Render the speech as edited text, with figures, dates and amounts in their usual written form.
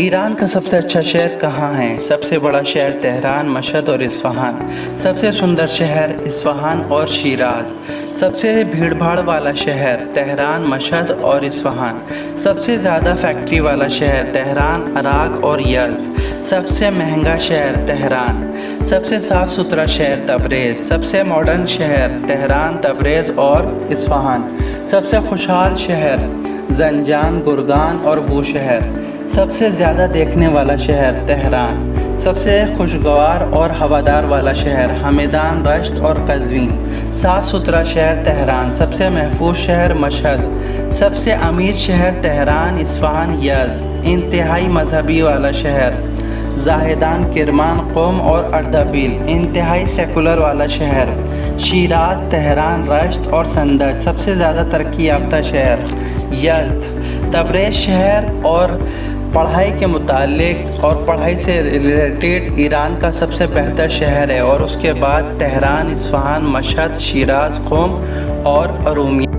Iran का सबसे अच्छा शहर कहाँ है? सबसे बड़ा शहर तेहरान, मशहद और इस्फ़हान। सबसे सुंदर शहर इस्फ़हान और शिराज। सबसे भीड़भाड़ वाला शहर तेहरान, मशहद और इस्फ़हान। सबसे ज़्यादा फैक्ट्री वाला शहर तेहरान, अराक और यज़द। सबसे महंगा शहर तेहरान। सबसे साफ़ सुथरा शहर तबरेज़। सबसे मॉडर्न शहर तेहरान, तबरेज़ और इस्फ़हान। सबसे खुशहाल शहर ज़ंजान, गुरगान और बूशहर। सबसे ज़्यादा देखने वाला शहर तेहरान। सबसे खुशगवार और हवादार वाला शहर हमेदान, रश्त और कज़वीन। साफ़ सुथरा शहर तेहरान। सबसे महफूज शहर मशहद। सबसे अमीर शहर तेहरान, इस्फ़हान, यज़द। इंतहाई मजहबी वाला शहर ज़ाहिदान, किरमान, क़ुम और अर्दबिल। इंतहाई सेकुलर वाला शहर शिराज, तेहरान, रश्त और संदज। सबसे ज़्यादा तरक्की याफ्ता शहर यज़द। तबरेज़ शहर और पढ़ाई के मुतालिक और पढ़ाई से रिलेटेड ईरान का सबसे बेहतर शहर है, और उसके बाद Tehran, Isfahan, Mashhad, Siraj, Qom और अरूमिया।